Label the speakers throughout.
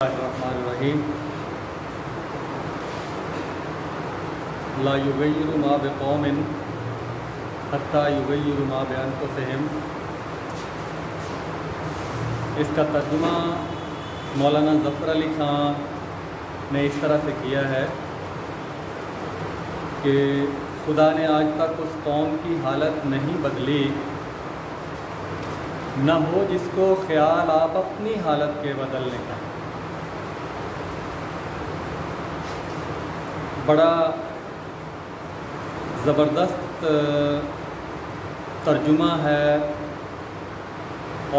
Speaker 1: الرحمن الرحیم لا یغیروا ما بقوم حتی یغیروا ما بانفسہم۔ اس کا ترجمہ مولانا ظفر علی خان نے اس طرح سے کیا ہے کہ خدا نے آج تک اس قوم کی حالت نہیں بدلی، نہ ہو جس کو خیال آپ اپنی حالت کے بدلنے کا۔ بڑا زبردست ترجمہ ہے،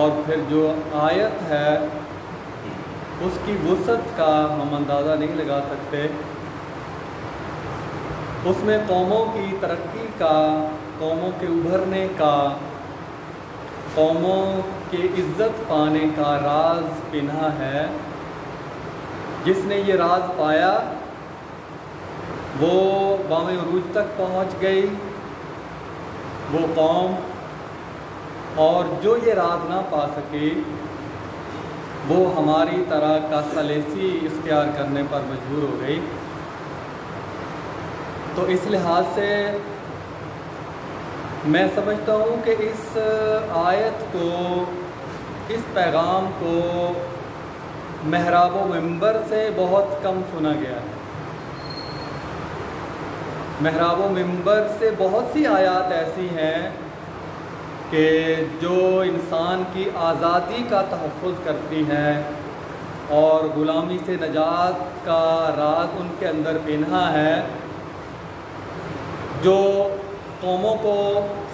Speaker 1: اور پھر جو آیت ہے اس کی وسعت کا ہم اندازہ نہیں لگا سکتے۔ اس میں قوموں کی ترقی کا، قوموں کے ابھرنے کا، قوموں کے عزت پانے کا راز پنہا ہے۔ جس نے یہ راز پایا وہ بام عروج تک پہنچ گئی وہ قوم، اور جو یہ راز نہ پا سکی وہ ہماری طرح کا ثلیثی اختیار کرنے پر مجبور ہو گئی۔ تو اس لحاظ سے میں سمجھتا ہوں کہ اس آیت کو، اس پیغام کو محراب و منبر سے بہت کم سنا گیا ہے۔ محراب و منبر سے بہت سی آیات ایسی ہیں کہ جو انسان کی آزادی کا تحفظ کرتی ہیں اور غلامی سے نجات کا راز ان کے اندر پنہا ہے، جو قوموں کو،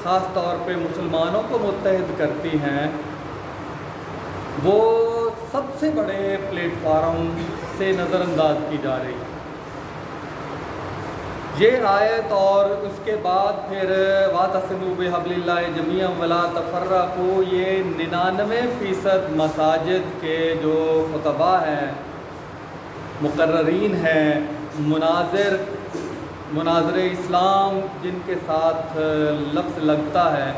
Speaker 1: خاص طور پہ مسلمانوں کو متحد کرتی ہیں۔ وہ سب سے بڑے پلیٹ فارم سے نظر انداز کی جا رہی ہے۔ یہ آیت اور اس کے بعد پھر وَاعْتَصِمُوا بِحَبْلِ اللَّهِ جَمِيعًا وَلَا تَفَرَّقُوا، یہ 99% مساجد کے جو خطباء ہیں، مقررین ہیں، مناظر اسلام جن کے ساتھ لفظ لگتا ہے،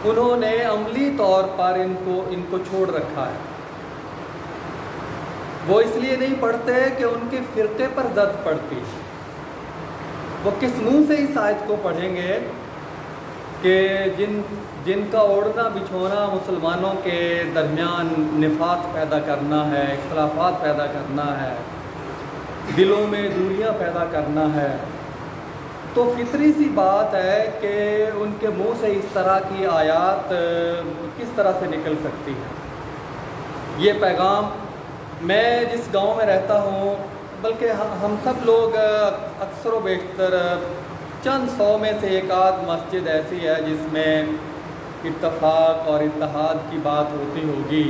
Speaker 1: انہوں نے عملی طور پر ان کو چھوڑ رکھا ہے۔ وہ اس لیے نہیں پڑھتے کہ ان کے فرقے پر زد پڑتی۔ وہ کس منہ سے اس آیت کو پڑھیں گے کہ جن کا اوڑھنا بچھونا مسلمانوں کے درمیان نفاق پیدا کرنا ہے، اختلافات پیدا کرنا ہے، دلوں میں دوریاں پیدا کرنا ہے۔ تو فطری سی بات ہے کہ ان کے منہ سے اس طرح کی آیات کس طرح سے نکل سکتی ہے۔ یہ پیغام، میں جس گاؤں میں رہتا ہوں، بلکہ ہم سب لوگ اکثر و بیشتر چند 100 میں سے ایک آدھ مسجد ایسی ہے جس میں اتفاق اور اتحاد کی بات ہوتی ہوگی۔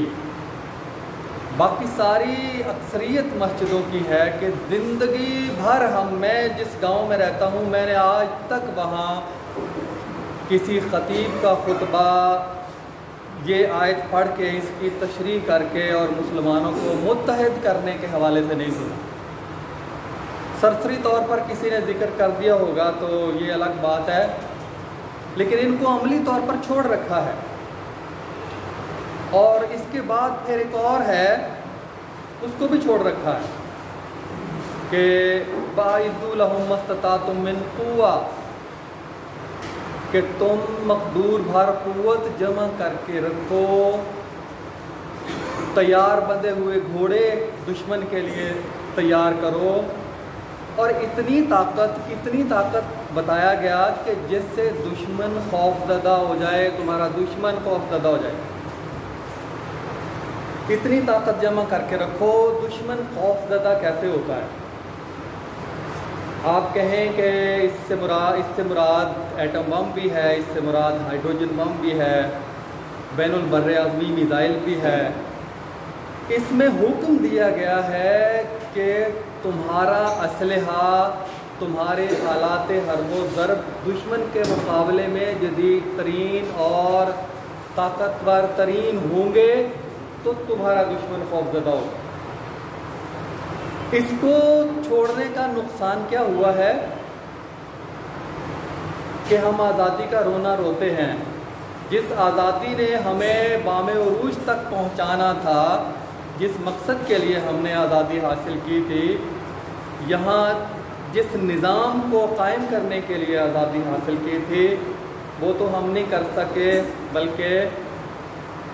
Speaker 1: باقی ساری اکثریت مسجدوں کی ہے کہ زندگی بھر میں جس گاؤں میں رہتا ہوں، میں نے آج تک وہاں کسی خطیب کا خطبہ یہ آیت پڑھ کے اس کی تشریح کر کے اور مسلمانوں کو متحد کرنے کے حوالے سے نہیں سنا۔ سرسری طور پر کسی نے ذکر کر دیا ہوگا تو یہ الگ بات ہے، لیکن ان کو عملی طور پر چھوڑ رکھا ہے۔ اور اس کے بعد پھر ایک اور ہے، اس کو بھی چھوڑ رکھا ہے کہ وَأَعِدُّوا لَهُم مَّا اسْتَطَعْتُم مِّن قُوَّةٍ، کہ تم مقدور بھر قوت جمع کر کے رکھو، تیار بندے ہوئے گھوڑے دشمن کے لیے تیار کرو۔ اور اتنی طاقت بتایا گیا کہ جس سے دشمن خوف زدہ ہو جائے، تمہارا دشمن خوف زدہ ہو جائے۔ اتنی طاقت جمع کر کے رکھو۔ دشمن خوف زدہ کیسے ہوتا ہے؟ آپ کہیں کہ اس سے مراد ایٹم بم بھی ہے، اس سے مراد ہائیڈروجن بم بھی ہے، بین البر اعظمی میزائل بھی ہے۔ اس میں حکم دیا گیا ہے کہ تمہارا اسلحہ، تمہارے آلات حرب و ضرب دشمن کے مقابلے میں جدید ترین اور طاقتور ترین ہوں گے تو تمہارا دشمن خوف زدہ ہوگا۔ اس کو چھوڑنے کا نقصان کیا ہوا ہے کہ ہم آزادی کا رونا روتے ہیں۔ جس آزادی نے ہمیں بام عروج تک پہنچانا تھا، جس مقصد کے لیے ہم نے آزادی حاصل کی تھی، یہاں جس نظام کو قائم کرنے کے لیے آزادی حاصل کی تھی، وہ تو ہم نہیں کر سکے، بلکہ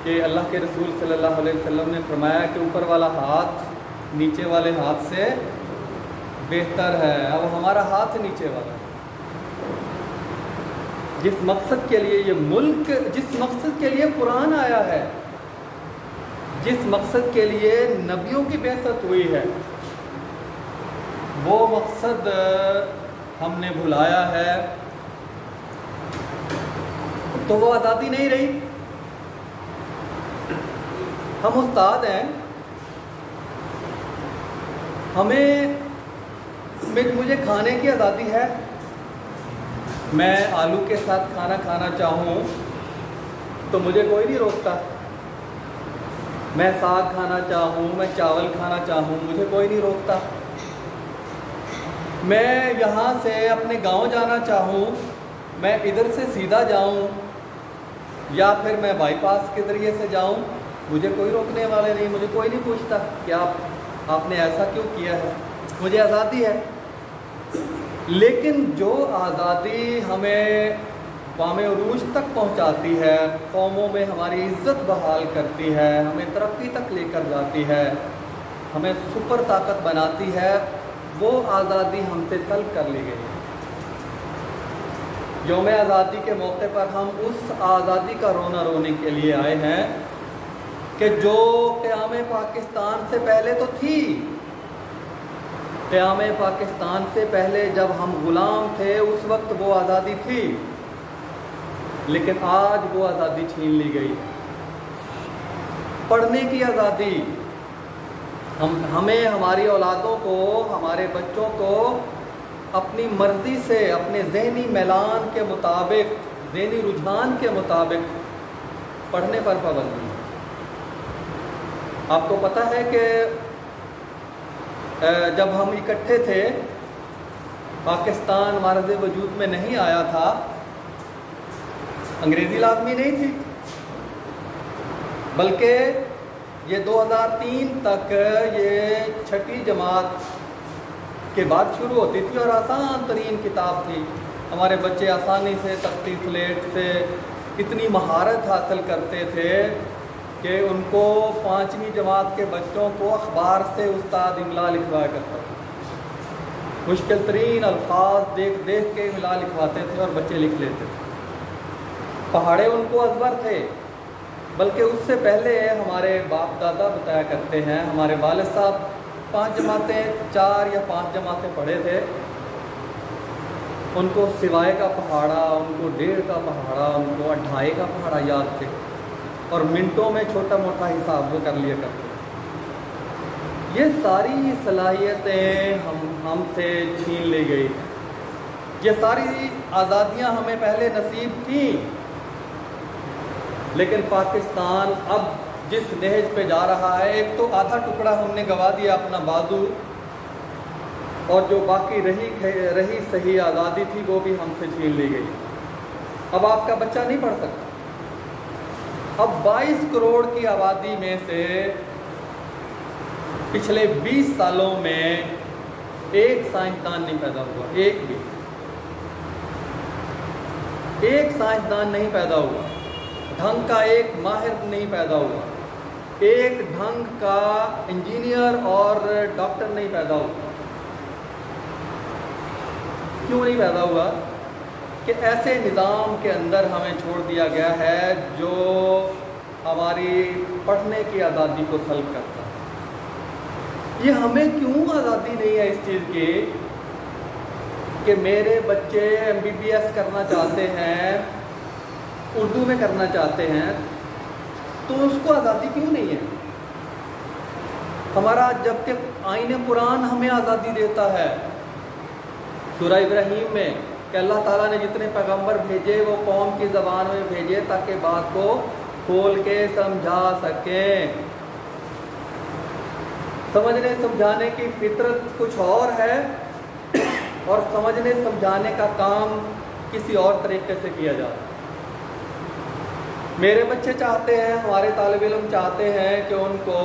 Speaker 1: کہ اللہ کے رسول صلی اللہ علیہ وسلم نے فرمایا کہ اوپر والا ہاتھ نیچے والے ہاتھ سے بہتر ہے۔ اب ہمارا ہاتھ نیچے والا ہے۔ جس مقصد کے لیے یہ ملک، جس مقصد کے لیے قرآن آیا ہے، جس مقصد کے لیے نبیوں کی بعثت ہوئی ہے، وہ مقصد ہم نے بھلایا ہے، تو وہ آزادی نہیں رہی۔ ہم استاد ہیں، مجھے کھانے کی آزادی ہے، میں آلو کے ساتھ کھانا کھانا چاہوں تو مجھے کوئی نہیں روکتا، میں ساگ کھانا چاہوں، میں چاول کھانا چاہوں، مجھے کوئی نہیں روکتا، میں یہاں سے اپنے گاؤں جانا چاہوں، میں ادھر سے سیدھا جاؤں یا پھر میں بائی پاس کے ذریعے سے جاؤں، مجھے کوئی روکنے والے نہیں، مجھے کوئی نہیں پوچھتا کہ آپ نے ایسا کیوں کیا ہے، مجھے آزادی ہے۔ لیکن جو آزادی ہمیں بام عروج تک پہنچاتی ہے، قوموں میں ہماری عزت بحال کرتی ہے، ہمیں ترقی تک لے کر جاتی ہے، ہمیں سپر طاقت بناتی ہے، وہ آزادی ہم سے طلب کر لی گئی۔ یوم آزادی کے موقع پر ہم اس آزادی کا رونا رونے کے لیے آئے ہیں کہ جو قیام پاکستان سے پہلے تو تھی۔ قیام پاکستان سے پہلے جب ہم غلام تھے اس وقت وہ آزادی تھی، لیکن آج وہ آزادی چھین لی گئی۔ پڑھنے کی آزادی، ہمیں ہماری اولادوں کو، ہمارے بچوں کو اپنی مرضی سے، اپنے ذہنی میلان کے مطابق، ذہنی رجحان کے مطابق پڑھنے پر پابندی ہے۔ آپ کو پتہ ہے کہ جب ہم اکٹھے تھے، پاکستان معرض وجود میں نہیں آیا تھا، انگریزی لازمی نہیں تھی، بلکہ یہ 2003 تک یہ چھٹی جماعت کے بعد شروع ہوتی تھی اور آسان ترین کتاب تھی۔ ہمارے بچے آسانی سے تختی سلیٹ سے اتنی مہارت حاصل کرتے تھے کہ ان کو 5ویں جماعت کے بچوں کو اخبار سے استاد املا لکھوایا کرتا تھا۔ مشکل ترین الفاظ دیکھ دیکھ کے املا لکھواتے تھے اور بچے لکھ لیتے تھے۔ پہاڑے ان کو ازبر تھے، بلکہ اس سے پہلے ہمارے باپ دادا بتایا کرتے ہیں، ہمارے والد صاحب 5 جماعتیں، 4 یا 5 جماعتیں پڑھے تھے، ان کو سوائے کا پہاڑا، ان کو 1.5 کا پہاڑا، ان کو 2.5 کا پہاڑا یاد تھے، اور منٹوں میں چھوٹا موٹا حساب وہ کر لیا کرتے۔ یہ ساری صلاحیتیں ہم سے چھین لی گئی۔ یہ ساری آزادیاں ہمیں پہلے نصیب تھیں، لیکن پاکستان اب جس نہج پہ جا رہا ہے، ایک تو آدھا ٹکڑا ہم نے گوا دیا اپنا بازو، اور جو باقی رہی صحیح آزادی تھی وہ بھی ہم سے چھین لی گئی۔ اب آپ کا بچہ نہیں پڑھ سکتا۔ اب 22 کروڑ کی آبادی میں سے پچھلے 20 سالوں میں ایک سائنسدان نہیں پیدا ہوا، ایک سائنسدان نہیں پیدا ہوا، ڈھنگ کا ایک ماہر نہیں پیدا ہوا، ایک ڈھنگ کا انجینئر اور ڈاکٹر نہیں پیدا ہوا۔ کیوں نہیں پیدا ہوا؟ کہ ایسے نظام کے اندر ہمیں چھوڑ دیا گیا ہے جو ہماری پڑھنے کی آزادی کو سلب کرتا ہے۔ یہ ہمیں کیوں آزادی نہیں ہے اس چیز کی کہ میرے بچے MBBS کرنا چاہتے ہیں، اردو میں کرنا چاہتے ہیں، تو اس کو آزادی کیوں نہیں ہے؟ ہمارا جبکہ آئین قرآن ہمیں آزادی دیتا ہے، سورہ ابراہیم میں، کہ اللہ تعالیٰ نے جتنے پیغمبر بھیجے وہ قوم کی زبان میں بھیجے تاکہ بات کو کھول کے سمجھا سکیں۔ سمجھنے سمجھانے کی فطرت کچھ اور ہے، اور سمجھنے سمجھانے کا کام کسی اور طریقے سے کیا جاتا ہے۔ میرے بچے چاہتے ہیں، ہمارے طالب علم چاہتے ہیں کہ ان کو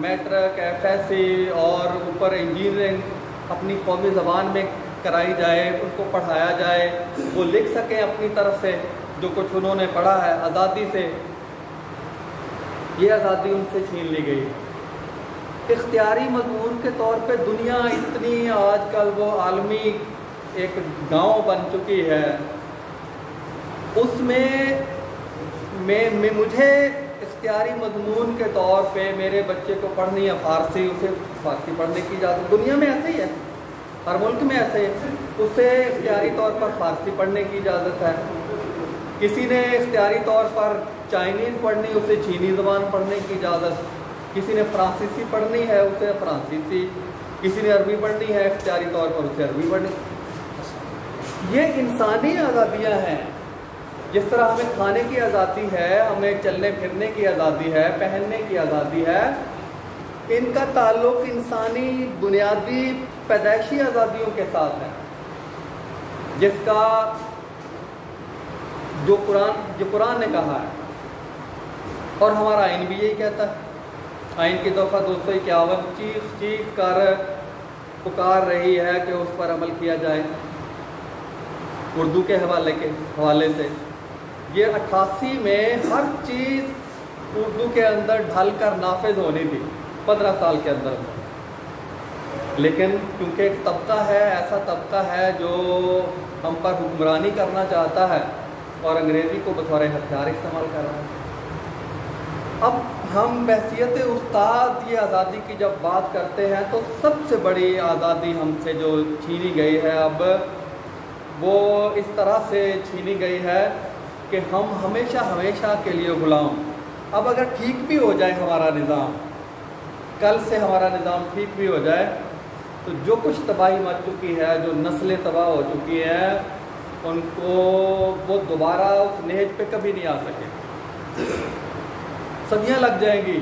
Speaker 1: میٹرک، ایف ایس سی اور اوپر انجینئرنگ اپنی قومی زبان میں کرائی جائے، ان کو پڑھایا جائے، وہ لکھ سکیں اپنی طرف سے جو کچھ انہوں نے پڑھا ہے آزادی سے۔ یہ آزادی ان سے چھین لی گئی۔ اختیاری مضمون کے طور پہ دنیا اتنی آج کل وہ عالمی ایک گاؤں بن چکی ہے، اس میں مجھے اختیاری مضمون کے طور پہ میرے بچے کو پڑھنی ہے فارسی، اسے فارسی پڑھنے کی اجازت، دنیا میں ایسے ہی ہے، ہر ملک میں ایسے ہے، اسے اختیاری طور پر فارسی پڑھنے کی اجازت ہے۔ کسی نے اختیاری طور پر چائنیز پڑھنی، اسے چینی زبان پڑھنے کی اجازت، کسی نے فرانسیسی پڑھنی ہے اسے فرانسیسی، کسی نے عربی پڑھنی ہے اختیاری طور پر اسے عربی پڑھنی۔ یہ انسانی آزادیاں ہیں۔ جس طرح ہمیں کھانے کی آزادی ہے، ہمیں چلنے پھرنے کی آزادی ہے، پہننے کی آزادی ہے، ان کا تعلق انسانی بنیادی پیدائشی آزادیوں کے ساتھ ہے، جس کا جو قرآن نے کہا ہے، اور ہمارا آئین بھی یہی کہتا ہے۔ آئین کی دفعہ 251 چیخ چیخ کر پکار رہی ہے کہ اس پر عمل کیا جائے۔ اردو کے حوالے سے یہ 88 میں ہر چیز اردو کے اندر ڈھل کر نافذ ہونی تھی 15 سال کے اندر، لیکن کیونکہ ایک طبقہ ہے، ایسا طبقہ ہے جو ہم پر حکمرانی کرنا چاہتا ہے اور انگریزی کو بطور ہتھیار استعمال کر رہا ہے۔ اب ہم بحیثیت استاد یہ آزادی کی جب بات کرتے ہیں تو سب سے بڑی آزادی ہم سے جو چھینی گئی ہے اب وہ اس طرح سے چھینی گئی ہے کہ ہم ہمیشہ کے لیے غلام۔ اب اگر ٹھیک بھی ہو جائے ہمارا نظام، کل سے ہمارا نظام ٹھیک بھی ہو جائے تو جو کچھ تباہی مچ چکی ہے، جو نسلیں تباہ ہو چکی ہیں، ان کو وہ دوبارہ اس نہج پہ کبھی نہیں آ سکے، صدیاں لگ جائیں گی۔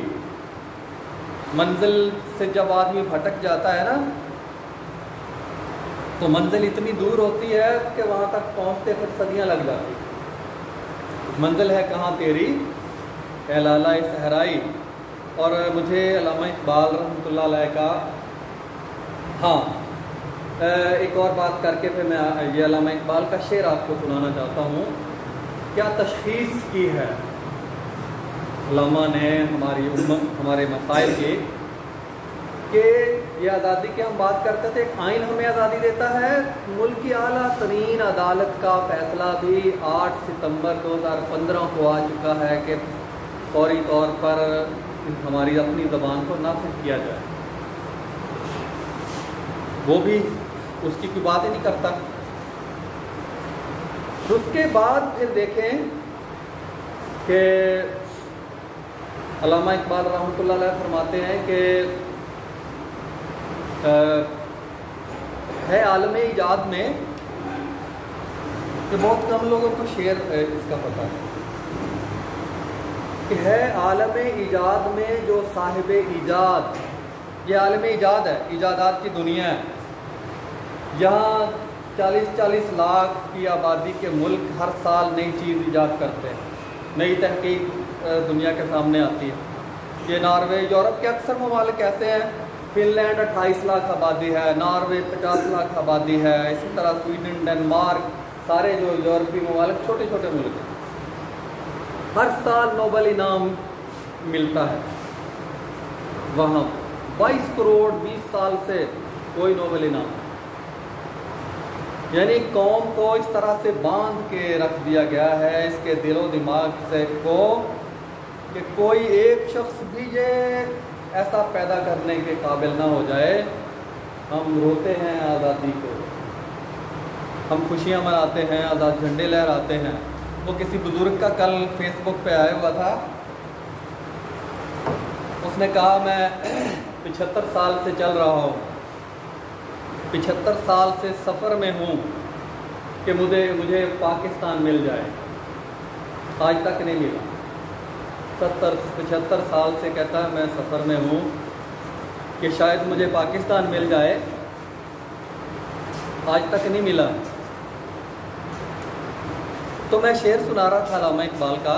Speaker 1: منزل سے جب آدمی بھٹک جاتا ہے نا تو منزل اتنی دور ہوتی ہے کہ وہاں تک پہنچتے پھر صدیاں لگ جاتی۔ منزل ہے کہاں تیری اے لالائے صحرائی۔ اور مجھے علامہ اقبال رحمۃ اللہ علیہ کا ایک اور بات کر کے پھر میں یہ علامہ اقبال کا شعر آپ کو سنانا چاہتا ہوں۔ کیا تشخیص کی ہے علامہ نے ہمارے مسائل کی کہ یہ آزادی کی ہم بات کرتے تھے، ایک آئین ہمیں آزادی دیتا ہے۔ ملک کی اعلیٰ ترین عدالت کا فیصلہ بھی 8 ستمبر 2015 کو آ چکا ہے کہ فوری طور پر ہماری اپنی زبان کو نافذ کیا جائے۔ وہ بھی اس کی کوئی بات ہی نہیں کرتا۔ اس کے بعد پھر دیکھیں کہ علامہ اقبال رحمۃ اللہ علیہ فرماتے ہیں کہ ہے عالم ایجاد میں، کہ بہت کم لوگوں کو شعر اس کا پتہ ہے، کہ ہے عالم ایجاد میں جو صاحب ایجاد، یہ عالم ایجاد ہے، ایجادات کی دنیا ہے۔ یہاں 40 لاکھ کی آبادی کے ملک ہر سال نئی چیز ایجاد کرتے ہیں، نئی تحقیق دنیا کے سامنے آتی ہے۔ یہ ناروے، یورپ کے اکثر ممالک ایسے ہیں، فن لینڈ 28 لاکھ آبادی ہے، ناروے 50 لاکھ آبادی ہے، اسی طرح سویڈن، ڈنمارک، سارے جو یورپی ممالک چھوٹے چھوٹے ملک ہیں، ہر سال نوبل انعام ملتا ہے وہاں۔ 22 کروڑ 20 سال سے کوئی نوبل انعام، یعنی قوم کو اس طرح سے باندھ کے رکھ دیا گیا ہے اس کے دل و دماغ سے کو کہ کوئی ایک شخص بھی یہ ایسا پیدا کرنے کے قابل نہ ہو جائے۔ ہم روتے ہیں آزادی کو، ہم خوشیاں مناتے ہیں، آزاد جھنڈے لہراتے ہیں۔ وہ کسی بزرگ کا کل فیس بک پہ آیا ہوا تھا، اس نے کہا میں 75 سال سے چل رہا ہوں، 75 سال سے سفر میں ہوں کہ مجھے پاکستان مل جائے، آج تک نہیں ملا۔ 75 سال سے کہتا ہے میں سفر میں ہوں کہ شاید مجھے پاکستان مل جائے، آج تک نہیں ملا۔ تو میں شعر سنا رہا تھا علامہ اقبال کا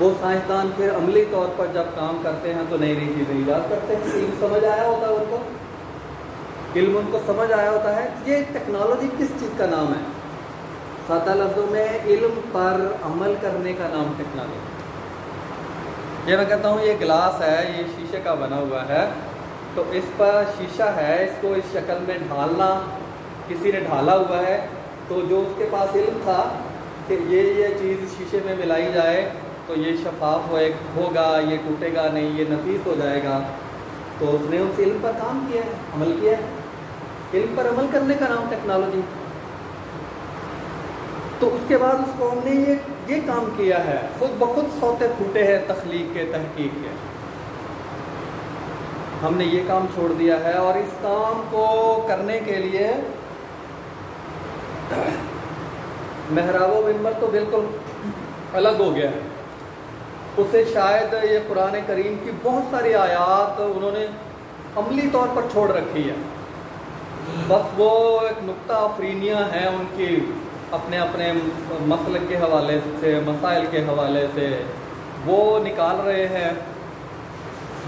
Speaker 1: وہ سائنسدان پھر عملی طور پر جب کام کرتے ہیں تو نئی نئی چیزیں ایجاد کرتے ہیں. علم سمجھ آیا ہوتا ہے ان کو, علم ان کو سمجھ آیا ہوتا ہے. یہ ٹیکنالوجی کس چیز کا نام ہے؟ سادہ لفظوں میں علم پر عمل کرنے کا نام ٹیکنالوجی. یہ میں کہتا ہوں یہ گلاس ہے, یہ شیشے کا بنا ہوا ہے, تو اس پر شیشہ ہے, اس کو اس شکل میں ڈھالنا کسی نے ڈھالا ہوا ہے. تو جو اس کے پاس علم تھا کہ یہ چیز شیشے میں ملائی جائے تو یہ شفاف ہوگا, یہ ٹوٹے گا نہیں, یہ نفیس ہو جائے گا, تو اس نے اس علم پر کام کیا ہے, عمل کیا ہے. علم پر عمل کرنے کا نام ٹیکنالوجی. تو اس کے بعد اس قوم نے یہ کام کیا ہے, خود بخود سوتے پھوٹے ہیں تخلیق کے, تحقیق کے. ہم نے یہ کام چھوڑ دیا ہے, اور اس کام کو کرنے کے لیے محراب و منبر تو بالکل الگ ہو گیا ہے. اسے شاید یہ قرآن کریم کی بہت ساری آیات انہوں نے عملی طور پر چھوڑ رکھی ہے. بس وہ ایک نکتہ افرینیاں ہیں ان کی, اپنے اپنے مسلک کے حوالے سے, مسائل کے حوالے سے وہ نکال رہے ہیں,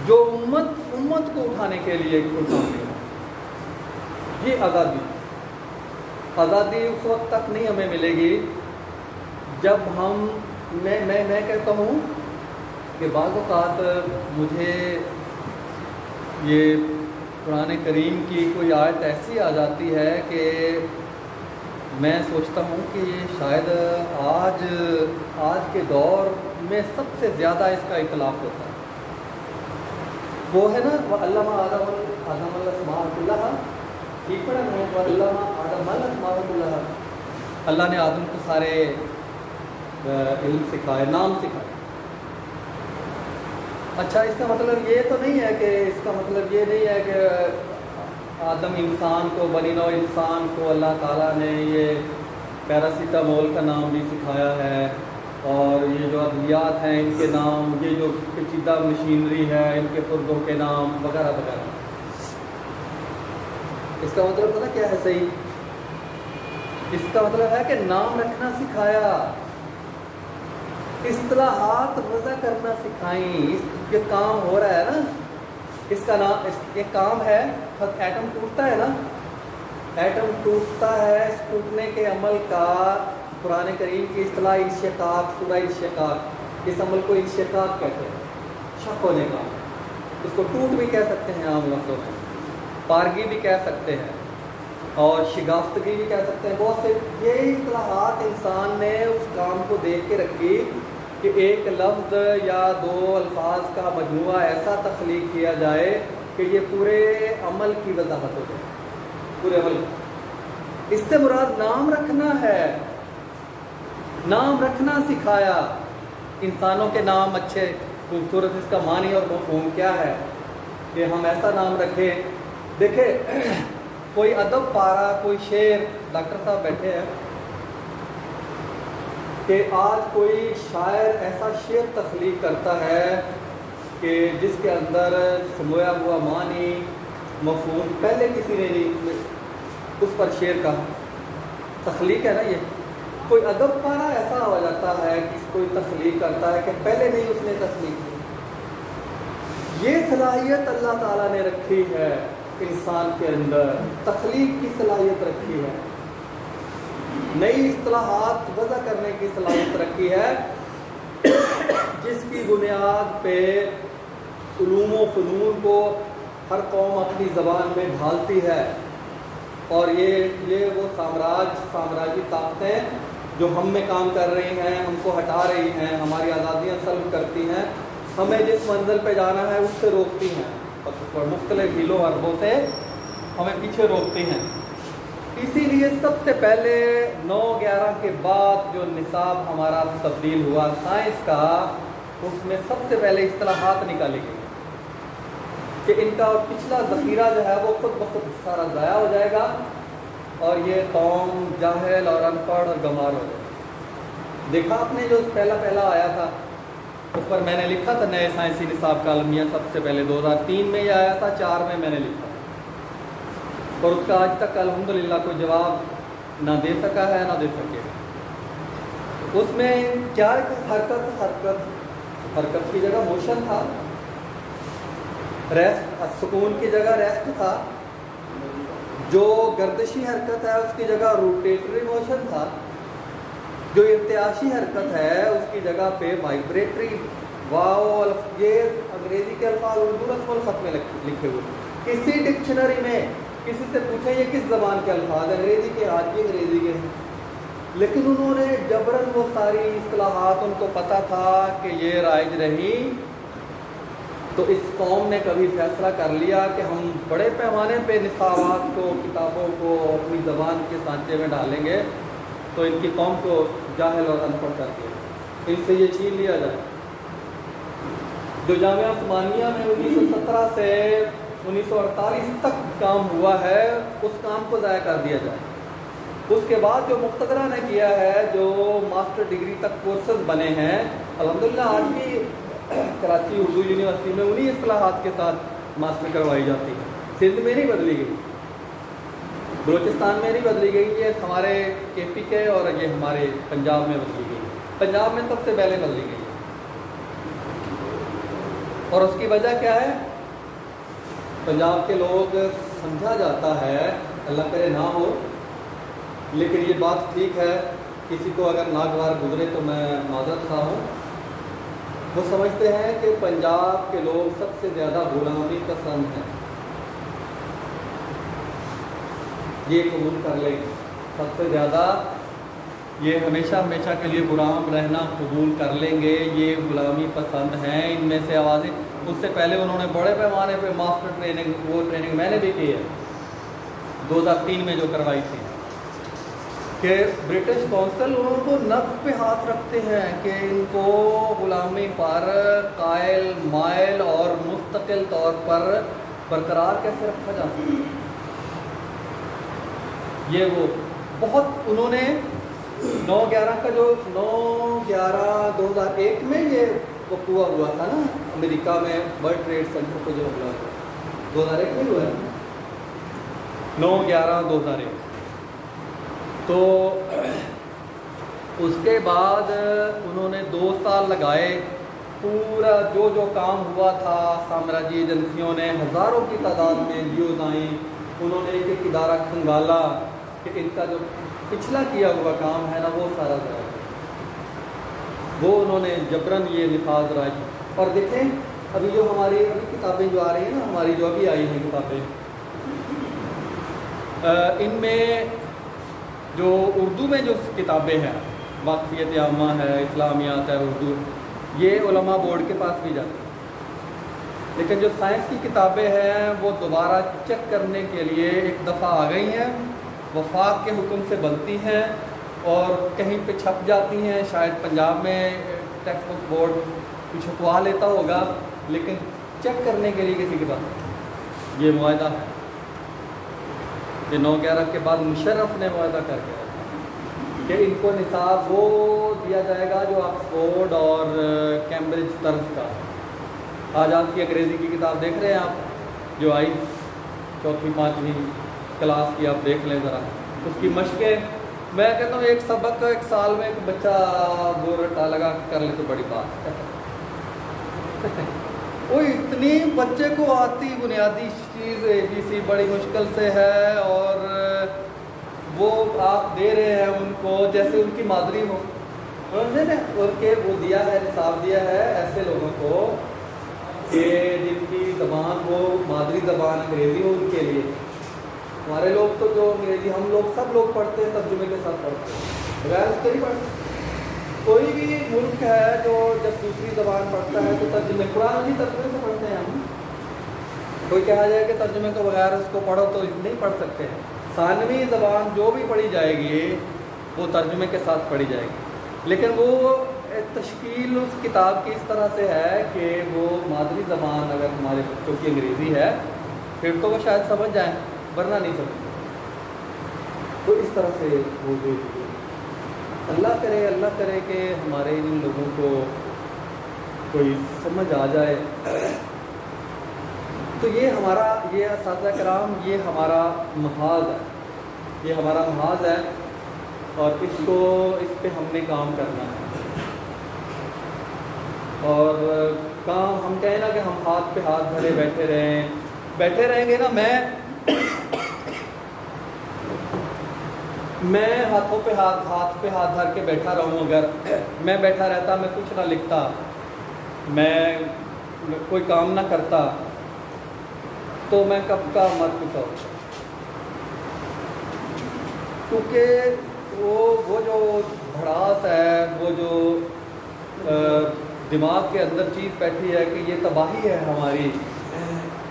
Speaker 1: جو امت کو اٹھانے کے لیے کام کیا. یہ آزادی اس وقت تک نہیں ہمیں ملے گی جب ہم میں کہتا ہوں کہ بعض اوقات مجھے یہ قرآن کریم کی کوئی آیت ایسی آ جاتی ہے کہ میں سوچتا ہوں کہ یہ شاید آج کے دور میں سب سے زیادہ اس کا اطلاق ہوتا ہے. وہ ہے نا وَعَلَّمَ آدَمَ الْأَسْمَاءَ كُلَّهَا, ٹھیک پڑھا ہے, وَعَلَّمَ آدَمَ الْأَسْمَاءَ كُلَّهَا. اللہ نے آدم کو سارے علم سکھائے, نام سکھائے. اچھا, اس کا مطلب یہ تو نہیں ہے کہ آدم انسان کو, بنی نوع انسان کو اللہ تعالیٰ نے یہ پیراسیٹامول کا نام بھی سکھایا ہے, اور یہ جو ادویات ہیں ان کے نام, یہ جو پیچیدہ مشینری ہے ان کے پردوں کے نام وغیرہ وغیرہ. اس کا مطلب پتہ کیا ہے صحیح؟ اس کا مطلب ہے کہ نام رکھنا سکھایا, اصطلاحات وضع کرنا سکھائیں. یہ کام ہو رہا ہے نا, اس کا نام, یہ کام ہے. ایٹم ٹوٹتا ہے نا, ایٹم ٹوٹتا ہے, اس ٹوٹنے کے عمل کا قرآن کریم کی اصطلاح انشقاق, سورہ انشقاق, اس عمل کو انشقاق کہتے ہیں, شق ہونے کا. اس کو ٹوٹ بھی کہہ سکتے ہیں عام لفظوں میں, پارگی بھی کہہ سکتے ہیں, اور شگافتگی بھی کہہ سکتے ہیں. بہت سے یہ اصطلاحات انسان نے اس کام کو دیکھ کے رکھی کہ ایک لفظ یا دو الفاظ کا مجموعہ ایسا تخلیق کیا جائے کہ یہ پورے عمل کی وضاحت ہو جائے, پورے عمل. اس سے مراد نام رکھنا ہے, نام رکھنا سکھایا. انسانوں کے نام اچھے خوبصورت, اس کا معنی اور مفہوم کیا ہے کہ ہم ایسا نام رکھیں. دیکھیں, کوئی ادب پارا, کوئی شعر, ڈاکٹر صاحب بیٹھے ہیں, کہ آج کوئی شاعر ایسا شعر تخلیق کرتا ہے کہ جس کے اندر سمویا ہوا معنی, مفہوم پہلے کسی نے نہیں, اس پر شعر کا تخلیق ہے نا. یہ کوئی ادب پارا ایسا ہو جاتا ہے کہ کوئی تخلیق کرتا ہے کہ پہلے نہیں اس نے تخلیق کی. یہ صلاحیت اللہ تعالیٰ نے رکھی ہے انسان کے اندر, تخلیق کی صلاحیت رکھی ہے, نئی اصطلاحات وضع کرنے کی صلاحیت رکھی ہے, جس کی بنیاد پہ علوم و فنون کو ہر قوم اپنی زبان میں ڈھالتی ہے. اور یہ وہ سامراجی طاقتیں جو ہم میں کام کر رہی ہیں, ہم کو ہٹا رہی ہیں, ہماری آزادیاں سلب کرتی ہیں, ہمیں جس منزل پہ جانا ہے اس سے روکتی ہیں, مختلف ہیلوں حربوں سے ہمیں پیچھے روکتی ہیں. اسی لیے سب سے پہلے 9/11 کے بعد جو نصاب ہمارا تبدیل ہوا سائنس کا, اس میں سب سے پہلے اصطلاحات نکالی گئی کہ ان کا پچھلا ذخیرہ جو ہے وہ خود بخود سارا ضائع ہو جائے گا, اور یہ قوم جاہل اور ان پڑھ اور گمار ہو جائے. دیکھا آپ نے جو پہلا آیا تھا, اس پر میں نے لکھا تھا نئے سائنسی نصاب کا المیہ, سب سے پہلے 2003 میں یہ آیا تھا, 4 میں نے لکھا, اور اس کا آج تک الحمدللہ کوئی جواب نہ دے سکا ہے نہ دے سکے گا. اس میں کیا حرکت حرکت کی جگہ موشن تھا، ریسٹ سکون کی جگہ ریسٹ تھا، جو گردشی حرکت ہے اس کی جگہ روٹیٹری موشن تھا، جو ارتعاشی حرکت ہے اس کی جگہ پہ وائبریٹری واؤ. یہ انگریزی کے الفاظ اردو رسم الخط میں لکھے ہوئے. کسی ڈکشنری میں کسی سے پوچھیں یہ کس زبان کے الفاظ، انگریزی کے، آج بھی انگریزی کے ہیں، لیکن انہوں نے جبراً وہ ساری اصطلاحات، ان کو پتہ تھا کہ یہ رائج رہی، تو اس قوم نے کبھی فیصلہ کر لیا کہ ہم بڑے پیمانے پہ نصابات کو، کتابوں کو اپنی زبان کے سانچے میں ڈالیں گے تو ان کی قوم کو جاہل اور ان پڑھ کر کے ان سے یہ چھین لیا جائے. جو جامعہ عثمانیہ میں 1917 سے 1948 تک کام ہوا ہے اس کام کو ضائع کر دیا جائے. اس کے بعد جو مقتدرہ نے کیا ہے، جو ماسٹر ڈگری تک کورسز بنے ہیں، الحمدللہ آج بھی کراچی اردو یونیورسٹی میں انہی اصطلاحات کے ساتھ ماسٹر کروائی جاتی ہے. سندھ میں نہیں بدلی گئی، بلوچستان میں نہیں بدلی گئی، یہ ہمارے کے پی کے اور یہ ہمارے پنجاب میں بدلی گئی. پنجاب میں سب سے پہلے بدلی گئی، اور اس کی وجہ کیا ہے؟ پنجاب کے لوگ، سمجھا جاتا ہے، اللہ کرے نہ ہو، لیکن یہ بات ٹھیک ہے، کسی کو اگر ناگوار گزرے تو میں معذرت خواہ ہوں، وہ سمجھتے ہیں کہ پنجاب کے لوگ سب سے زیادہ غلامی پسند ہیں. یہ قبول کر لیں، سب سے زیادہ یہ ہمیشہ ہمیشہ کے لیے غلام رہنا قبول کر لیں گے، یہ غلامی پسند ہیں. ان میں سے آوازیں، اس سے پہلے انہوں نے بڑے پیمانے پہ ماسٹر ٹریننگ، وہ ٹریننگ میں نے بھی کی ہے 2003 میں جو کروائی تھی، کہ برٹش کونسل انہوں کو نفس پہ ہاتھ رکھتے ہیں کہ ان کو غلامی پر قائل، مائل اور مستقل طور پر برقرار کیسے رکھا جاتا ہے. یہ وہ بہت انہوں نے 9/11 کا جو 9/11/2001 میں یہ وقوع ہوا تھا نا امریکہ میں، ورلڈ ٹریڈ سینٹر کو جو حملہ ہوا 2001 میں ہوا ہے، 9/11/2001. تو اس کے بعد انہوں نے 2 سال لگائے، پورا جو کام ہوا تھا سامراجی ایجنسیوں نے ہزاروں کی تعداد میں جیوز آئیں، انہوں نے ایک ادارہ کھنگالا کہ ان کا جو پچھلا کیا ہوا کام ہے نا وہ سارا ضائع، وہ انہوں نے جبراً یہ نفاذ رائج. اور دیکھیں ابھی جو ہماری کتابیں جو آ رہی ہیں نا، ہماری جو ابھی آئی ہیں کتابیں، ان میں جو اردو میں جو کتابیں ہیں، واقفیت عامہ ہے، اسلامیات ہے اردو، یہ علماء بورڈ کے پاس بھی جاتی ہیں، لیکن جو سائنس کی کتابیں ہیں وہ دوبارہ چیک کرنے کے لیے ایک دفعہ آ گئی ہیں، وفاق کے حکم سے بنتی ہیں اور کہیں پہ چھپ جاتی ہیں. شاید پنجاب میں ٹیکسٹ بک بورڈ چھپوا لیتا ہوگا، لیکن چیک کرنے کے لیے کسی کے پاس یہ معاہدہ ہے. یہ 9/11 کے بعد مشرف نے معاہدہ کر کے کہ ان کو نصاب وہ دیا جائے گا جو آکسفورڈ اور کیمبرج طرز کا. آج آپ کی انگریزی کی کتاب دیکھ رہے ہیں آپ، جو آئی 4th 5th کلاس کی، آپ دیکھ لیں ذرا اس کی مشقیں. میں کہتا ہوں ایک سبق 1 سال میں ایک بچہ 2 رٹا لگا کر لے تو بڑی بات ہے. وہ اتنی بچے کو آتی بنیادی چیز ABC بڑی مشکل سے ہے، اور وہ آپ دے رہے ہیں ان کو جیسے ان کی مادری ہو. ان کے وہ دیا ہے، نصاب دیا ہے ایسے لوگوں کو کہ جن کی زبان وہ مادری زبان انگریزی ہو ان کے لیے. ہمارے لوگ تو جو انگریزی ہم لوگ سب لوگ پڑھتے ہیں، ترجمے کے ساتھ پڑھتے ہیں، بغیر اس کے نہیں پڑھتے. کوئی بھی ملک ہے جو جب دوسری زبان پڑھتا ہے تو ترجمے، قرآن بھی ترجمے سے پڑھتے ہیں ہم. کوئی کہا جائے کہ ترجمے کے بغیر اس کو پڑھو تو نہیں پڑھ سکتے ہیں. ثانوی زبان جو بھی پڑھی جائے گی وہ ترجمے کے ساتھ پڑھی جائے گی، لیکن وہ تشکیل اس کتاب کی اس طرح سے ہے کہ وہ مادری زبان اگر ہمارے بچوں کی انگریزی ہے پھر تو وہ شاید سمجھ جائیں، ورنہ نہیں سمجھ. تو اس طرح سے وہ جو اللہ کرے کہ ہمارے ان لوگوں کو کوئی سمجھ آ جائے. تو یہ اساتذہ کرام، یہ ہمارا محاذ ہے، اور اس پہ ہم نے کام کرنا ہے. اور کام ہم کہیں نا کہ ہم ہاتھ پہ ہاتھ دھرے بیٹھے رہیں گے نا. میں ہاتھ پہ ہاتھ دھر کے بیٹھا رہوں. اگر میں بیٹھا رہتا, میں کچھ نہ لکھتا, میں کوئی کام نہ کرتا, تو میں کب کا مر چکا ہوتا. کیونکہ وہ جو بھڑاس ہے, وہ جو دماغ کے اندر چیز بیٹھی ہے کہ یہ تباہی ہے ہماری,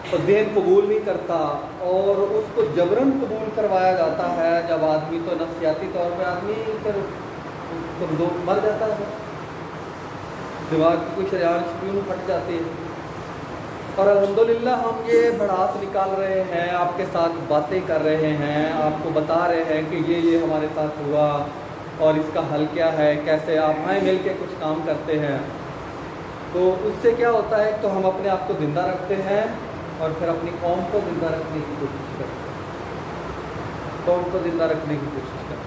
Speaker 1: تو ذہن قبول نہیں کرتا, اور اس کو جبراً قبول کروایا جاتا ہے. جب آدمی تو نفسیاتی طور پہ آدمی پھر مر جاتا ہے, دماغ کی کچھ شریان شریون پھٹ جاتی ہے. اور الحمدللہ ہم یہ بڑھاس نکال رہے ہیں, آپ کے ساتھ باتیں کر رہے ہیں, آپ کو بتا رہے ہیں کہ یہ ہمارے ساتھ ہوا اور اس کا حل کیا ہے, کیسے آپ ہیں مل کے کچھ کام کرتے ہیں. تو اس سے کیا ہوتا ہے, تو ہم اپنے آپ کو زندہ رکھتے ہیں اور پھر اپنی قوم کو زندہ رکھنے کی کوشش کرتے ہیں.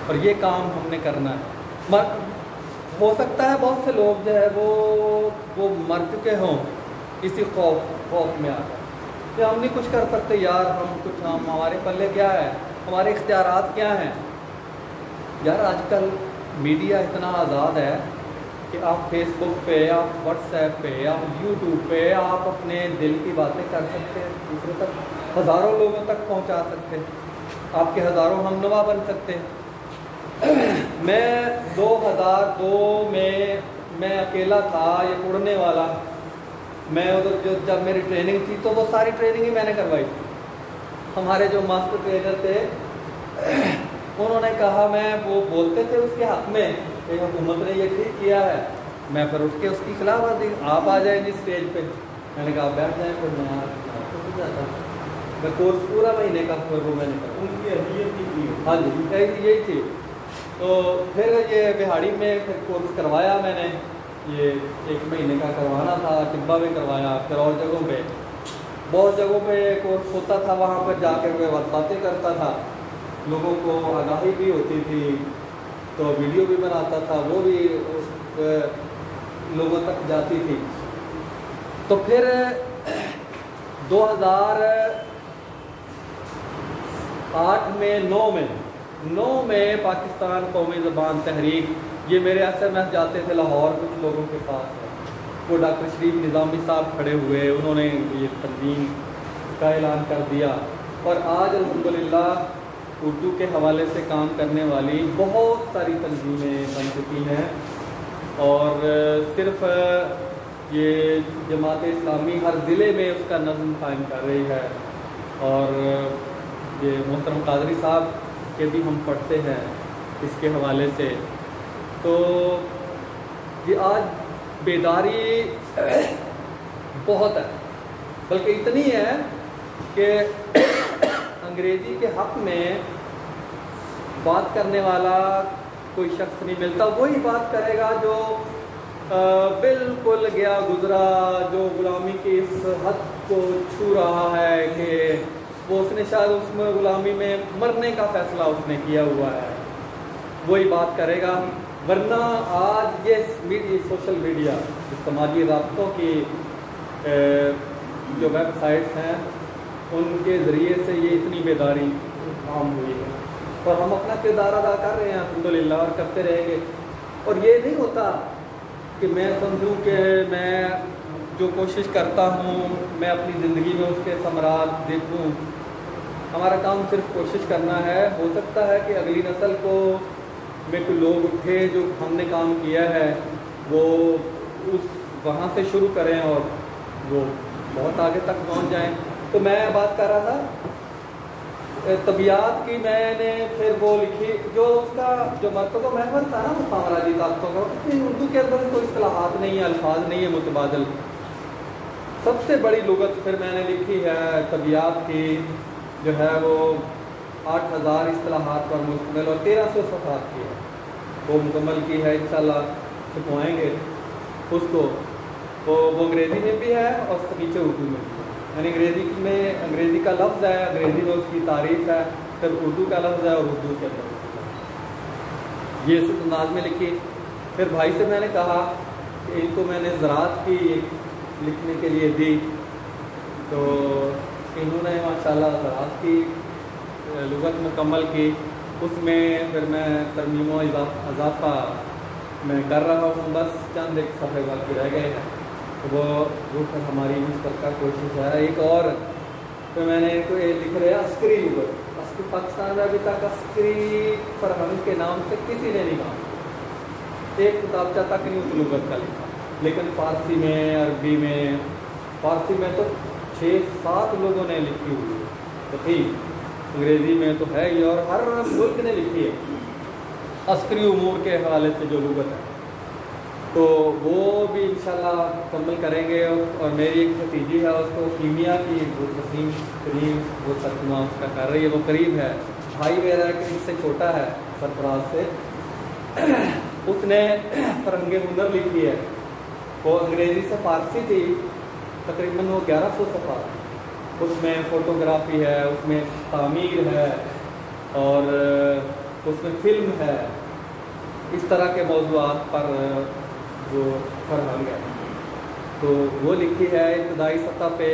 Speaker 1: اور یہ کام ہم نے کرنا ہے. ہو سکتا ہے بہت سے لوگ جو ہے وہ مر چکے ہوں اسی خوف میں آ کر کہ ہم نہیں کچھ کر سکتے یار, ہمارے پلے کیا ہے, ہمارے اختیارات کیا ہیں. یار آج کل میڈیا اتنا آزاد ہے کہ آپ فیس بک پہ, آپ واٹس ایپ پہ, آپ یوٹیوب پہ آپ اپنے دل کی باتیں کر سکتے ہیں, دوسرے تک ہزاروں لوگوں تک پہنچا سکتے ہیں, آپ کے ہزاروں ہمنوا بن سکتے ہیں. میں 2002 میں اکیلا تھا, یہ اڑنے والا. میں ادھر جب میری ٹریننگ تھی تو وہ ساری ٹریننگ ہی میں نے کروائی تھی. ہمارے جو ماسٹر ٹرینر تھے انہوں نے کہا, میں وہ بولتے تھے اس کے حق میں کہ حکومت نے یہ ٹھیک کیا ہے, میں پھر اٹھ کے اس کی خلاف ورزی, آپ آ جائیں جی اسٹیج پہ. میں نے کہا بیٹھ جائیں, پھر میں کورس پورا مہینے کا وہ میں نے کہا ان کی اہلیت کی تھی. ہاں جی یہی تھی. تو پھر یہ بہاڑی میں پھر کورس کروایا میں نے, یہ 1 مہینے کا کروانا تھا, ٹبا میں کروایا, پھر اور جگہوں پہ بہت جگہوں پہ کورس ہوتا تھا. وہاں پر جا کر میں باتیں کرتا تھا, لوگوں کو آگاہی بھی ہوتی تھی, تو ویڈیو بھی بناتا تھا, وہ بھی لوگوں تک جاتی تھی. تو پھر 2008 میں 9 میں پاکستان قومی زبان تحریک, یہ میرے SMS جاتے تھے لاہور کچھ لوگوں کے پاس. وہ ڈاکٹر شریف نظامی صاحب کھڑے ہوئے, انہوں نے یہ تنظیم کا اعلان کر دیا. اور آج الحمدللہ اردو کے حوالے سے کام کرنے والی بہت ساری تنظیمیں بن چکی ہیں, اور صرف یہ جماعت اسلامی ہر ضلع میں اس کا نظم قائم کر رہی ہے. اور یہ محترم قادری صاحب کے بھی ہم پڑھتے ہیں اس کے حوالے سے. تو یہ آج بیداری بہت ہے, بلکہ اتنی ہے کہ انگریزی کے حق میں بات کرنے والا کوئی شخص نہیں ملتا. وہی بات کرے گا جو بالکل گیا گزرا, جو غلامی کی اس حد کو چھو رہا ہے کہ وہ اس نے شاید اس میں غلامی میں مرنے کا فیصلہ اس نے کیا ہوا ہے, وہی بات کرے گا. ورنہ آج یہ سوشل میڈیا, سماجی رابطوں کی جو ویب سائٹس ہیں, ان کے ذریعے سے یہ اتنی بیداری عام ہوئی ہے, اور ہم اپنا کردار ادا کر رہے ہیں الحمدللہ, اور کرتے رہیں گے. اور یہ نہیں ہوتا کہ میں سمجھوں کہ میں جو کوشش کرتا ہوں میں اپنی زندگی میں اس کے ثمرات دیکھوں. ہمارا کام صرف کوشش کرنا ہے. ہو سکتا ہے کہ اگلی نسل کو میں کوئی لوگ اٹھے جو ہم نے کام کیا ہے وہ وہاں سے شروع کریں اور وہ بہت آگے تک پہنچ جائیں. تو میں بات کر رہا تھا طبیعت کی, میں نے پھر وہ لکھی جو اس کا جو مرتبہ محور تھا نا سامراجی طاقتوں کا, اردو کے اندر کوئی اصطلاحات نہیں ہے, الفاظ نہیں ہے متبادل. سب سے بڑی لغت پھر میں نے لکھی ہے طبیعت کی, جو ہے وہ 8000 اصطلاحات پر مشتمل اور 1300 صفحات کی ہے. وہ مکمل کی ہے, انشاءاللہ چھپوائیں گے اس کو. وہ انگریزی میں بھی ہے اور نیچے اردو میں بھی ہے. یعنی انگریزی کا لفظ ہے, انگریزی میں اس کی تعریف ہے, پھر اردو کا لفظ ہے اور اردو کے اندر یہ اس انداز میں لکھی. پھر بھائی سے میں نے کہا ان کو میں نے زراعت کی لکھنے کے لیے دی، تو انہوں نے ماشاءاللہ زراعت کی لغت مکمل کی، اس میں پھر میں ترمیم و اضافہ میں کر رہا ہوں، بس چند ایک صفحے باقی رہ گئے ہیں، وہ پھر ہماری مشترکہ کوشش ہے۔ ایک اور تو میں نے لکھ رہے عسکری لغت، پاکستان میں ابھی تک عسکری فرہنگ کے نام سے کسی نے نہیں کہا، ایک کتابچہ تک نہیں اس لغت کا لکھا، لیکن فارسی میں، عربی میں، فارسی میں تو 6-7 لوگوں نے لکھی ہوئی تو تھی، انگریزی میں تو ہے ہی، اور ہر ملک نے لکھی ہے عسکری امور کے حوالے سے جو لغت ہے، تو وہ بھی انشاءاللہ مکمل کریں گے۔ اور میری ایک بھتیجی ہے، اس کو کیمیا کی وسیم کریم وہ ترجمہ اس کا کر رہی ہے، وہ قریب ہے، بھائی میرا کہ اس سے چھوٹا ہے سرفراز سے، اس نے فرہنگ ہنر لکھی ہے، وہ انگریزی سے فارسی تھی، تقریباً وہ 1100 صفحہ، اس میں فوٹوگرافی ہے، اس میں تعمیر ہے، اور اس میں فلم ہے، اس طرح کے موضوعات پر جو فرہنگ ہے، تو وہ لکھی ہے۔ ابتدائی سطح پہ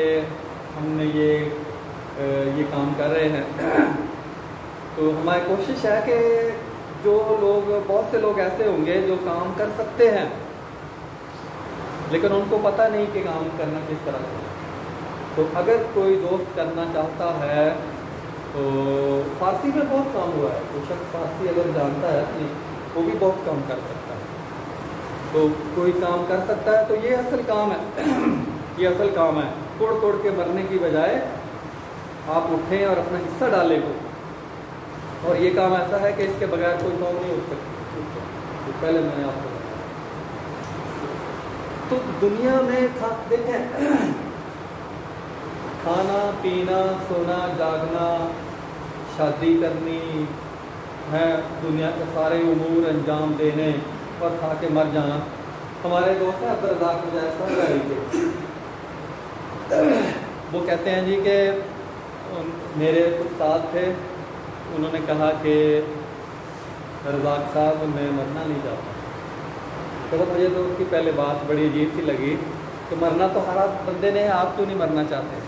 Speaker 1: ہم نے یہ کام کر رہے ہیں، تو ہماری کوشش ہے کہ جو لوگ، بہت سے لوگ ایسے ہوں گے جو کام کر سکتے ہیں لیکن ان کو پتہ نہیں کہ کام کرنا کس طرح ہے، تو اگر کوئی دوست کرنا چاہتا ہے تو فارسی میں بہت کام ہوا ہے، کوئی شخص فارسی اگر جانتا ہے وہ بھی بہت کام کر سکتا ہے، تو کوئی کام کر سکتا ہے، تو یہ اصل کام ہے، یہ اصل کام ہے، توڑ کے مرنے کی بجائے آپ اٹھیں اور اپنا حصہ ڈالیں کو، اور یہ کام ایسا ہے کہ اس کے بغیر کوئی قوم نہیں اٹھ سکتی، تو پہلے میں نے آپ کو بتایا۔ تو دنیا میں دیکھیں، کھانا پینا سونا جاگنا شادی کرنی ہے، دنیا کے سارے امور انجام دینے اور کھا کے مر جانا۔ ہمارے دوست ہیں عبدالرزاق مجاہد کے، وہ کہتے ہیں جی کہ میرے استاد تھے، انہوں نے کہا کہ رزاق صاحب میں مرنا نہیں چاہتا، تو مجھے تو ان کی پہلے بات بڑی عجیب سی لگی کہ مرنا تو ہر بندے نے، آپ کیوں نہیں مرنا چاہتے؟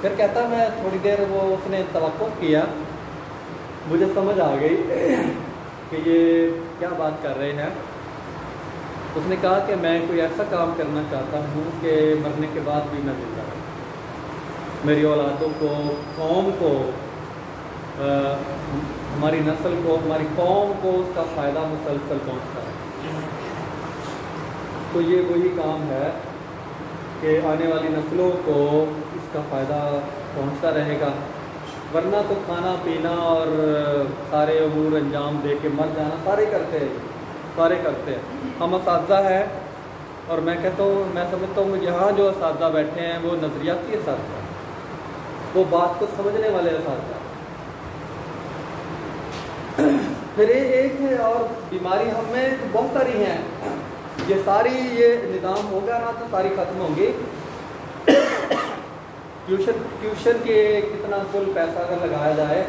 Speaker 1: پھر کہتا میں تھوڑی دیر اس نے توقف کیا، مجھے سمجھ آ گئی کہ یہ کیا بات کر رہے ہیں۔ اس نے کہا کہ میں کوئی ایسا کام کرنا چاہتا ہوں کہ مرنے کے بعد بھی میں زندہ رہوں، میری اولادوں کو، قوم کو، ہماری نسل کو، ہماری قوم کو اس کا فائدہ مسلسل پہنچتا ہے۔ تو یہ وہی کام ہے کہ آنے والی نسلوں کو اس کا فائدہ پہنچتا رہے گا، ورنہ تو کھانا پینا اور سارے امور انجام دے کے مر جانا سارے کرتے ہیں۔ ہم اساتذہ ہیں، اور میں کہتا ہوں، میں سمجھتا ہوں یہاں جو اساتذہ بیٹھے ہیں وہ نظریاتی اساتذہ، وہ بات کو سمجھنے والے اساتذہ۔ پھر ایک ہے اور بیماری ہم میں بہت ساری ہیں، یہ ساری یہ نظام ہوگا نا تو ساری ختم ہوں گی۔ ٹیوشن کے کتنا کل پیسہ اگر لگایا جائے،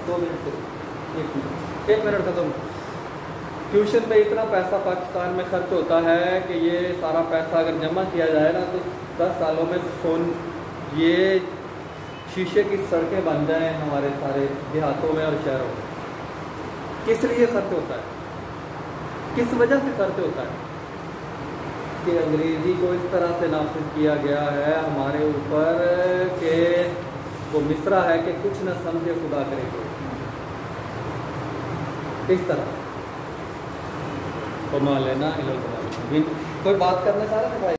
Speaker 1: 2 منٹ 1 منٹ ختم، ٹیوشن پہ اتنا پیسہ پاکستان میں خرچ ہوتا ہے کہ یہ سارا پیسہ اگر جمع کیا جائے نا تو 10 سالوں میں یہ شیشے کی سڑکیں بن جائیں ہمارے سارے دیہاتوں میں اور شہروں میں۔ کس لیے خرچ ہوتا ہے؟ کس وجہ سے خرچ ہوتا ہے؟ کہ انگریزی کو اس طرح سے نافذ کیا گیا ہے ہمارے اوپر کہ وہ مصرع ہے کہ کچھ نہ سمجھے خدا کرے گا، اس طرح کما لینا۔ کوئی بات کرنا چاہ رہا ہے بھائی؟